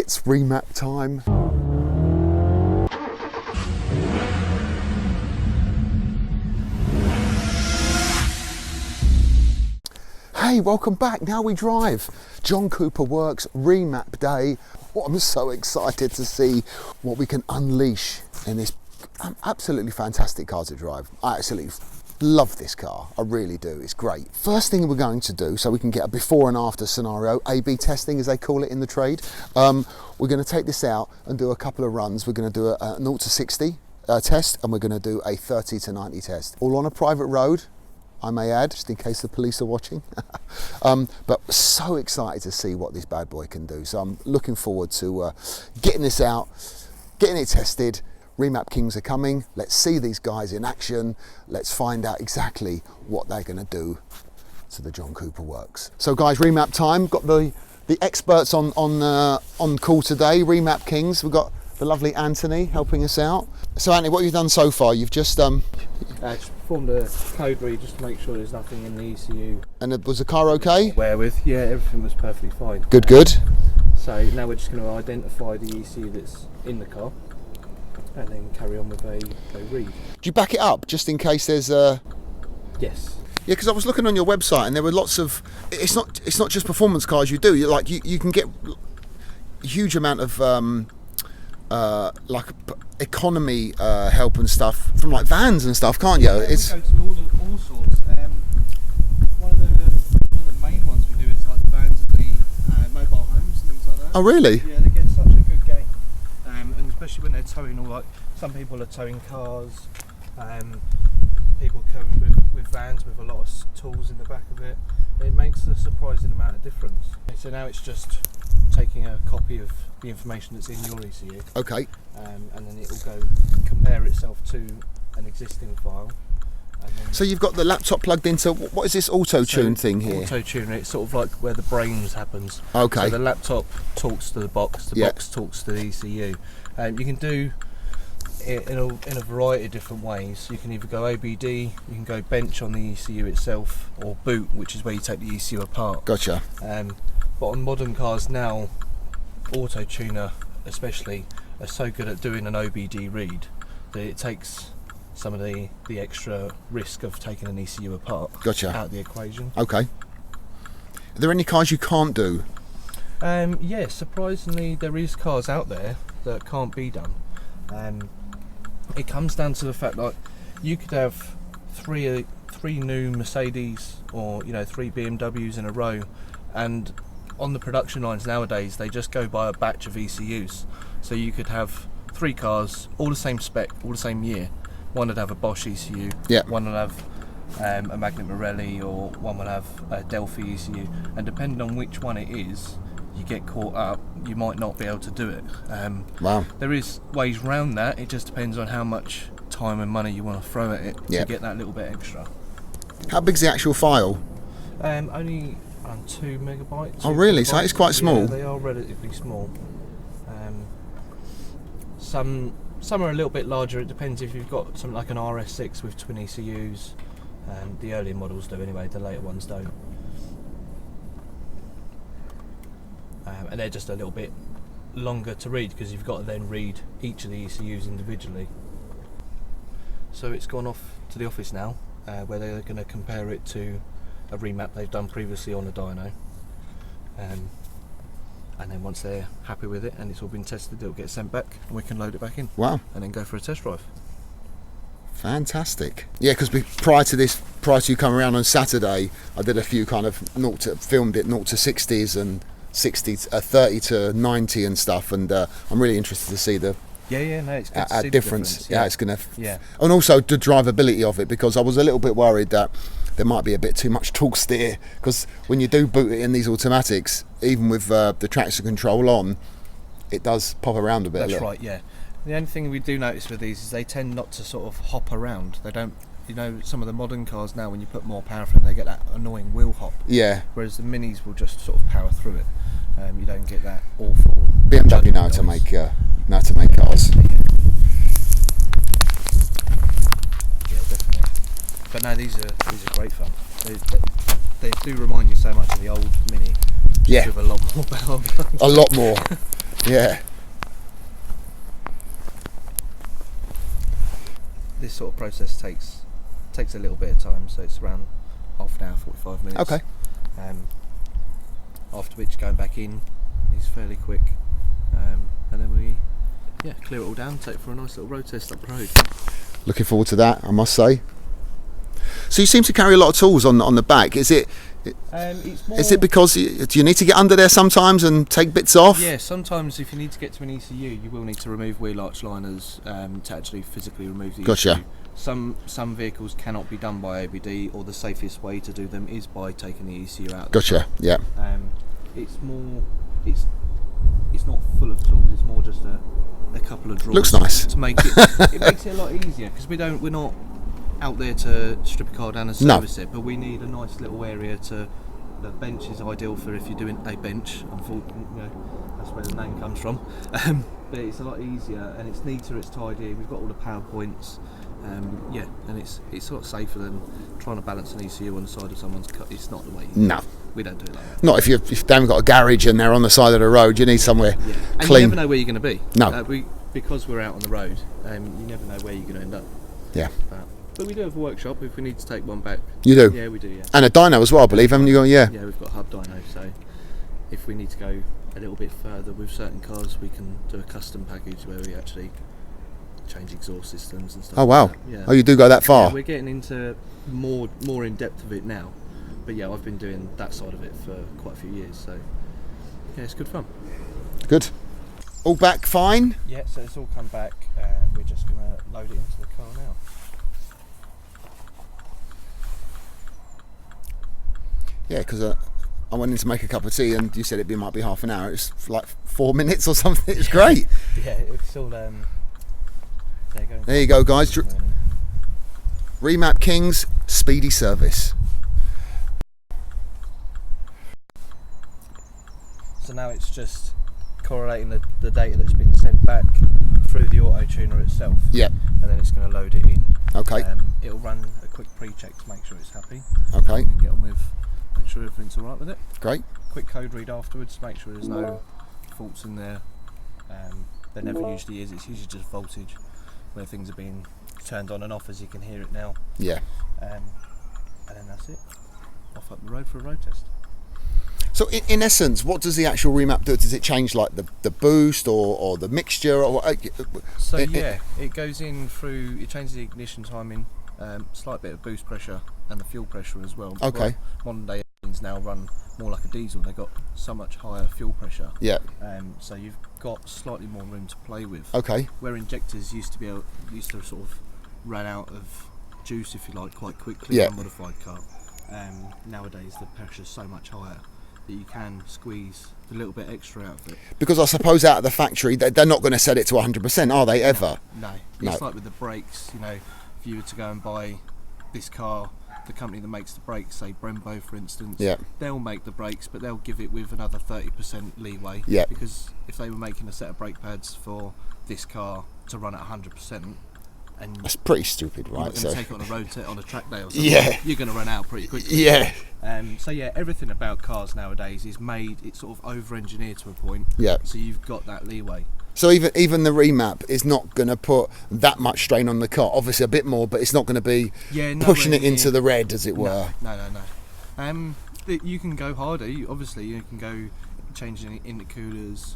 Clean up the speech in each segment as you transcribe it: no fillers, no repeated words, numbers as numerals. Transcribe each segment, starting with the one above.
It's remap time. Hey, welcome back. Now we drive. John Cooper Works remap day. Oh, I'm so excited to see what we can unleash in this absolutely fantastic car to drive. I absolutely love this car. I really do. It's great. First thing we're going to do, so we can get a before and after scenario, A/B testing as they call it in the trade. We're going to take this out and do a couple of runs. We're going to do a 0 to 60 test, and we're going to do a 30 to 90 test. All on a private road, I may add, just in case the police are watching. But so excited to see what this bad boy can do. So I'm looking forward to getting this out, getting it tested. Remap Kings are coming. Let's see these guys in action. Let's find out exactly what they're going to do to the John Cooper Works. So guys, remap time. Got the experts on call today. Remap Kings. We've got the lovely Antony helping us out. So Antony, what have you done so far? You've just just performed a code read just to make sure there's nothing in the ECU. And was the car okay? With, yeah, everything was perfectly fine. Good. So now we're just going to identify the ECU that's in the car and then carry on with a read. Do you back it up just in case there's a... Yes. Yeah, because I was looking on your website and there were lots of... It's not just performance cars you do. You can get a huge amount of like economy help and stuff from like vans and stuff, can't you? Yeah, it's we go to all sorts. One of the main ones we do is like the vans and the mobile homes and things like that. Oh really? Yeah, they get such a good gain, and especially when they're towing all, like some people are towing cars, people coming with vans with a lot of tools in the back of it. It makes a surprising amount of difference. So now it's just taking a copy of the information that's in your ECU. Okay. And then it will go compare itself to an existing file. And then So you've got the laptop plugged into, what is this auto-tune thing here? Auto-tune, it's sort of like where the brains happens. Okay. So the laptop talks to the box, the Yeah. box talks to the ECU. You can do it in a variety of different ways. You can either go OBD, you can go bench on the ECU itself, or boot, which is where you take the ECU apart. Gotcha. But on modern cars now, auto-tuner especially, are so good at doing an OBD read that it takes some of the extra risk of taking an ECU apart Gotcha. out of the equation. Okay. Are there any cars you can't do? Yeah, surprisingly there is cars out there that can't be done. It comes down to the fact that you could have three new Mercedes or 3 BMWs in a row, and on the production lines nowadays they just go by a batch of ECUs. So you could have 3 cars, all the same spec, all the same year. One would have a Bosch ECU, Yeah. one would have a Magnet Morelli, or one would have a Delphi ECU, and depending on which one it is, you get caught up, you might not be able to do it. Wow. There is ways around that, it just depends on how much time and money you want to throw at it Yeah. to get that little bit extra. How big's the actual file? Only around 2 megabytes. Oh really? So it's quite small. Yeah, they are relatively small. Some are a little bit larger. It depends if you've got something like an RS6 with twin ECUs. The earlier models do anyway, the later ones don't. And they're just a little bit longer to read because you've got to then read each of the ECUs individually. So it's gone off to the office now, where they're going to compare it to a remap they've done previously on a dyno. And then once they're happy with it and it's all been tested, it'll get sent back and we can load it back in. Wow. And then go for a test drive. Fantastic. Yeah, because prior to you coming around on Saturday, I did a few kind of filmed it 0 to 60s and 30 to 90 and stuff, and I'm really interested to see the it's good to see the difference. Yeah, it's gonna. Yeah. And also the drivability of it, because I was a little bit worried that there might be a bit too much torque steer, because when you do boot it in these automatics, even with the traction control on, it does pop around a bit. That's right, yeah. The only thing we do notice with these is they tend not to sort of hop around. They don't, some of the modern cars now, when you put more power through them, they get that annoying wheel hop. Yeah. Whereas the minis will just sort of power through it. You don't get that awful. BMW know how to make cars. Yeah, definitely. But no, these are great fun. They do remind you so much of the old Mini. Yeah. With a lot more power. A lot more. Yeah. This sort of process takes a little bit of time, so it's around half an hour, 45 minutes. Okay. After which going back in is fairly quick, and then we clear it all down, take it for a nice little road test up the road. Looking forward to that, I must say. So you seem to carry a lot of tools on the back. Is it because do you need to get under there sometimes and take bits off? Yeah, sometimes if you need to get to an ECU, you will need to remove wheel arch liners to actually physically remove the Gotcha. ECU. Some vehicles cannot be done by ABD, or the safest way to do them is by taking the ECU out. Gotcha. Yeah. It's not full of tools. It's more just a couple of drawers. Looks nice. To make it makes it a lot easier, because we're not out there to strip a car down and service it, but we need a nice little area to. The bench is ideal for if you're doing a bench. Unfortunately, that's where the name comes from. But it's a lot easier and it's neater. It's tidy. We've got all the power points. And it's a lot safer than trying to balance an ECU on the side of someone's car. It's not the way. No, we don't do it like that. Not if they haven't got a garage and they're on the side of the road. You need somewhere And clean. you never know where you're going to be. No, because we're out on the road. You never know where you're going to end up. Yeah. But we do have a workshop if we need to take one back. You do? Yeah, we do, yeah. And a dyno as well, I believe, haven't you? Yeah, we've got a hub dyno, so if we need to go a little bit further with certain cars, we can do a custom package where we actually change exhaust systems and stuff. Oh, wow. Like that. Yeah. Oh, you do go that far? Yeah, we're getting into more in depth of it now. But yeah, I've been doing that side of it for quite a few years, so yeah, it's good fun. Good. All back fine? Yeah, so it's all come back and we're just going to load it into the car now. Yeah, because I went in to make a cup of tea and you said might be half an hour. It's like 4 minutes or something. It's great. Yeah, it's all there you go, guys. Remap Kings, speedy service. So now it's just correlating the data that's been sent back through the auto tuner itself. Yeah. And then it's going to load it in. Okay. It'll run a quick pre-check to make sure it's happy. Okay. And then get on with, make sure everything's alright with it. Great. Quick code read afterwards, make sure there's no faults in there. There never usually is. It's usually just voltage where things are being turned on and off, as you can hear it now. Yeah. And then that's it. Off up the road for a road test. So in essence, what does the actual remap do? Does it change like the boost or the mixture? It goes in through, it changes the ignition timing, slight bit of boost pressure and the fuel pressure as well. Okay. Modern day engines now run more like a diesel. They've got so much higher fuel pressure. Yeah. So you've got slightly more room to play with. Okay. Where injectors used to sort of run out of juice, if you like, quite quickly in a modified car. Nowadays the pressure's so much higher that you can squeeze a little bit extra out of it. Because I suppose out of the factory they're not going to set it to 100%, are they ever? No. It's like with the brakes, if you were to go and buy this car, the company that makes the brakes, say Brembo for instance, they'll make the brakes but they'll give it with another 30% leeway. Yeah. Because if they were making a set of brake pads for this car to run at 100%, and that's pretty stupid, right? You're going to take it on a road on a track day or something. You're going to run out pretty quickly. Yeah. Everything about cars nowadays is made, it's sort of over-engineered to a point. Yeah. So you've got that leeway. So even the remap is not going to put that much strain on the car. Obviously a bit more, but it's not going to be pushing it into the red, as it were. No. You can go harder. Obviously, you can go changing intercoolers.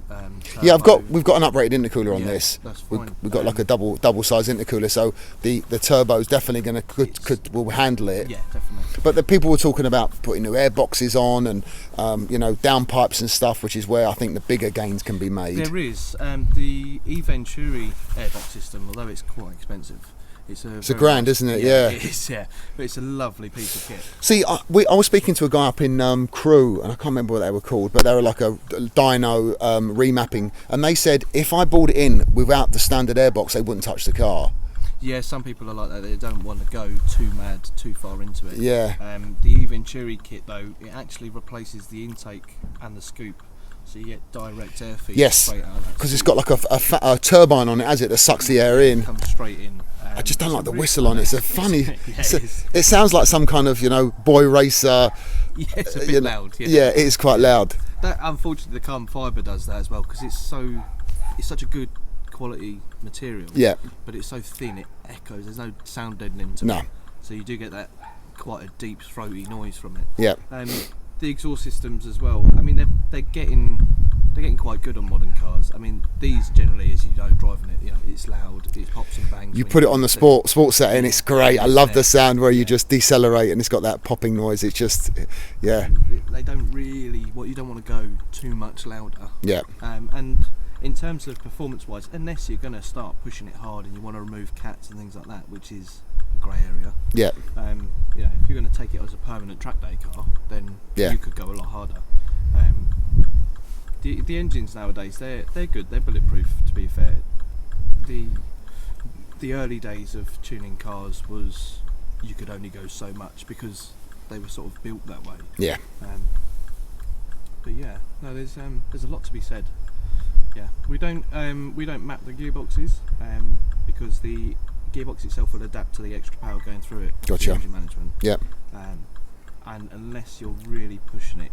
We've got an uprated intercooler on this. That's fine. We've got like a double size intercooler, so the turbo's definitely going to will handle it. Yeah, definitely. But the people were talking about putting new air boxes on and downpipes and stuff, which is where I think the bigger gains can be made. There is the E-Venturi airbox system, although it's quite expensive. It's a grand, isn't it? Yeah, it is. Yeah, but it's a lovely piece of kit. See, I was speaking to a guy up in Crewe, and I can't remember what they were called, but they were like a dyno remapping, and they said if I bought it in without the standard airbox, they wouldn't touch the car. Yeah, some people are like that. They don't want to go too far into it. Yeah. The E-Venturi kit, though, it actually replaces the intake and the scoop. So you get direct air feed straight out of that. Because it's got like a turbine on it, has it, that sucks the air in. It comes straight in. I just don't like the whistle on it. It's a funny. It sounds like some kind of boy racer. Yeah, it's a bit loud. Yeah, it is quite loud. That unfortunately the carbon fibre does that as well, because it's such a good quality material. Yeah. But it's so thin it echoes. There's no sound deadening to it. So you do get that quite a deep throaty noise from it. Yeah. The exhaust systems as well. I mean they're getting quite good on modern cars. I mean these generally, as you know, driving it, you know, it's loud, it pops and bangs. You put it on the sports setting, it's great. I love the sound where you just decelerate and it's got that popping noise. It's just, yeah. They don't really. You don't want to go too much louder. Yeah. And in terms of performance-wise, unless you're going to start pushing it hard and you want to remove cats and things like that, which is a grey area. Yeah. Yeah. If you're going to take it as a permanent track day car, then you could go a lot harder. The engines nowadays, they're good. They're bulletproof. To be fair, the early days of tuning cars was you could only go so much because they were sort of built that way. Yeah. But yeah, no, there's a lot to be said. Yeah, we don't map the gearboxes because the gearbox itself will adapt to the extra power going through it. Gotcha. The engine management. Yeah. And unless you're really pushing it,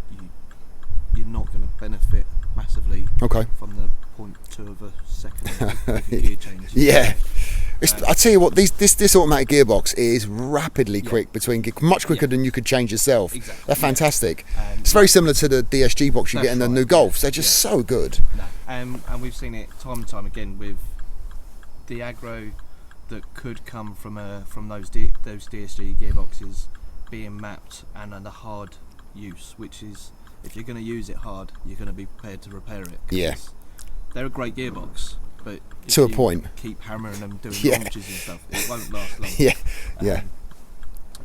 you're not going to benefit massively. Okay. From the 0.2 of a second gear change. Yeah. I tell you what, this automatic gearbox is rapidly quick, much quicker than you could change yourself. Exactly. They're fantastic. It's very similar to the DSG box you get in the new Golfs. They're just so good. No. And we've seen it time and time again with the aggro that could come from those DSG gearboxes being mapped and under hard use, which is, if you're going to use it hard, you're going to be prepared to repair it. Yeah. They're a great gearbox, but to a point, keep hammering them, doing launches and stuff, it won't last long.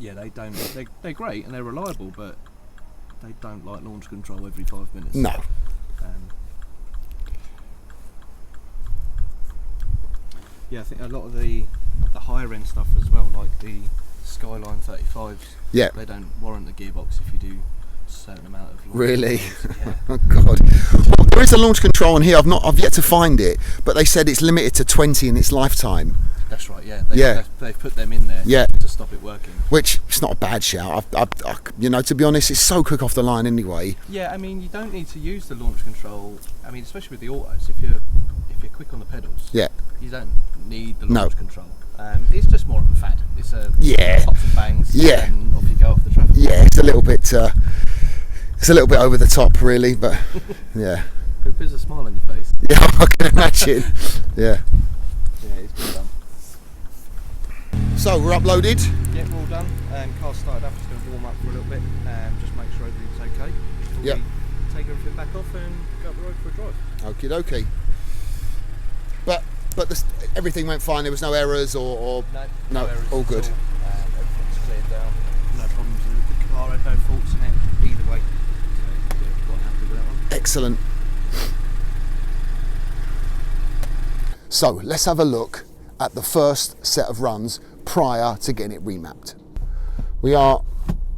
Yeah, they don't. They're great and they're reliable, but they don't like launch control every 5 minutes. No. Yeah, I think a lot of the higher end stuff as well, like the Skyline 35s. Yeah. They don't warrant the gearbox if you do a certain amount of launch. Really? Yeah. Oh God. Well, there is a launch control in here. I've yet to find it, but they said it's limited to 20 in its lifetime. That's right. Yeah. They've put them in there. Yeah. To stop it working. Which it's not a bad shout. To be honest, it's so quick off the line anyway. Yeah. I mean, you don't need to use the launch control. I mean, especially with the autos, if you're quick on the pedals. Yeah. You don't need the launch control. It's just more of a fad. It's a pops and bangs. Yeah. And off you go off the traffic. Yeah. It's a little bit over the top, really, but yeah. It puts a smile on your face. Yeah, I can imagine. Yeah. Yeah, it's good done. So we're uploaded. Yeah, we're all done. Car's started up. Just going to warm up for a little bit. Just make sure everything's okay. Yep. Take everything back off and go up the road for a drive. Okie dokie. But everything went fine. There was no errors or no errors. All good. Everything's cleared down. No problems with the car. Had no faults in it either way. So yeah, quite happy with that one. Excellent. So let's have a look at the first set of runs prior to getting it remapped. We are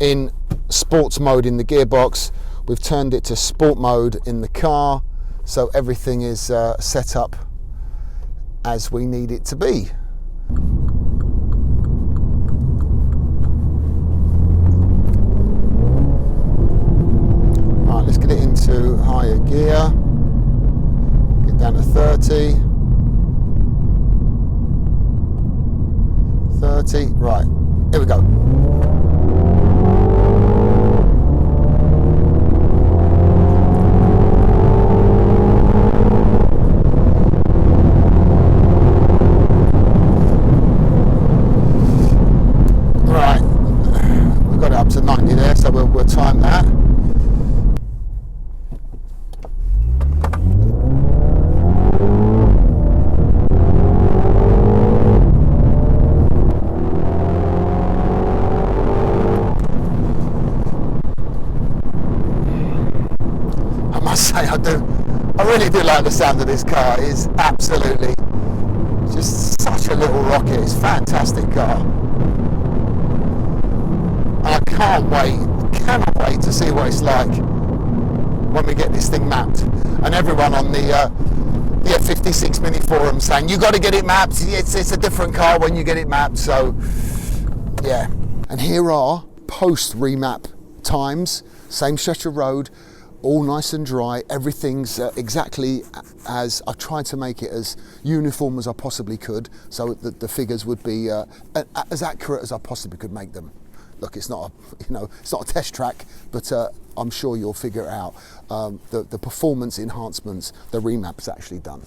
in sports mode in the gearbox. We've turned it to sport mode in the car, so everything is set up as we need it to be. Right, let's get it into higher gear. Get down to 30. 30, right, here we go. Right, we've got it up to 90 there, so we'll time that. I really do like the sound of this car. It's absolutely just such a little rocket. It's a fantastic car. And I cannot wait to see what it's like when we get this thing mapped. And everyone on the F56 mini forum saying, you got to get it mapped. It's a different car when you get it mapped. So yeah. And here are post remap times, same stretch of road. all nice and dry. Everything's exactly as I've tried to make it as uniform as I possibly could, so that the figures would be as accurate as I possibly could make them. Look, it's not it's not a test track, but I'm sure you'll figure it out. The performance enhancements the remap's actually done.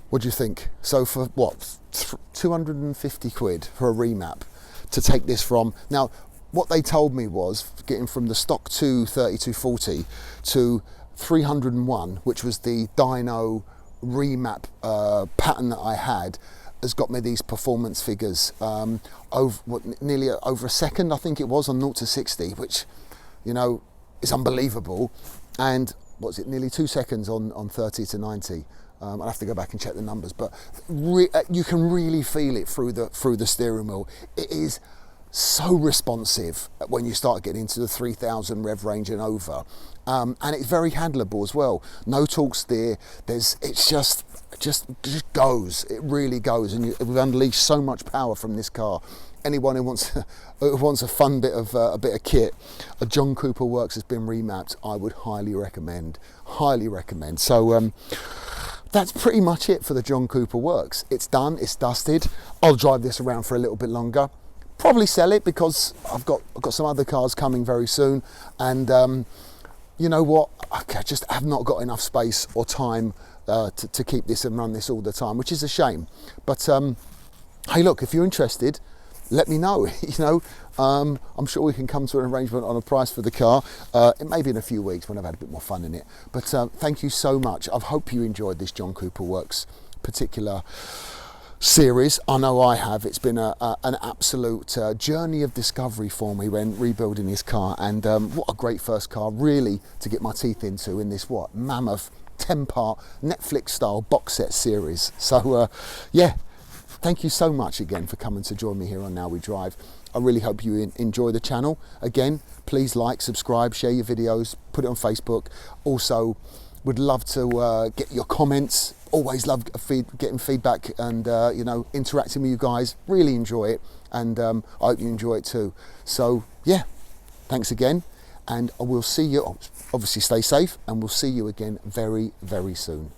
What do you think? So for what, 250 quid for a remap to take this from, now what they told me was getting from the stock 230-240 to 301, which was the dyno remap pattern that I had, has got me these performance figures nearly over a second, I think it was, on 0 to 60, which, you know, is unbelievable. And what's it, nearly 2 seconds on 30 to 90. I'll have to go back and check the numbers, but you can really feel it through the steering wheel. It is so responsive when you start getting into the 3000 rev range and over, and it's very handleable as well. No torque steer. It's just goes. It really goes, and we've unleashed so much power from this car. Anyone who wants a fun bit of kit, a John Cooper Works has been remapped. I would highly recommend. Highly recommend. So. That's pretty much it for the John Cooper Works. It's done, it's dusted. I'll drive this around for a little bit longer. Probably sell it because I've got some other cars coming very soon. And you know what? I just have not got enough space or time to keep this and run this all the time, which is a shame. But hey, look, if you're interested, let me know. You know, I'm sure we can come to an arrangement on a price for the car. It may be in a few weeks when I've had a bit more fun in it. But thank you so much. I hope you enjoyed this John Cooper Works particular series. I know I have. It's been an absolute journey of discovery for me when rebuilding his car. And what a great first car, really, to get my teeth into in this mammoth 10-part Netflix style box set series. So yeah. Thank you so much again for coming to join me here on Now We Drive. I really hope you enjoy the channel. Again, please like, subscribe, share your videos, put it on Facebook. Also, would love to get your comments. Always love getting feedback and you know, interacting with you guys. Really enjoy it, and I hope you enjoy it too. So yeah, thanks again, and I will see you. Obviously, stay safe, and we'll see you again very, very soon.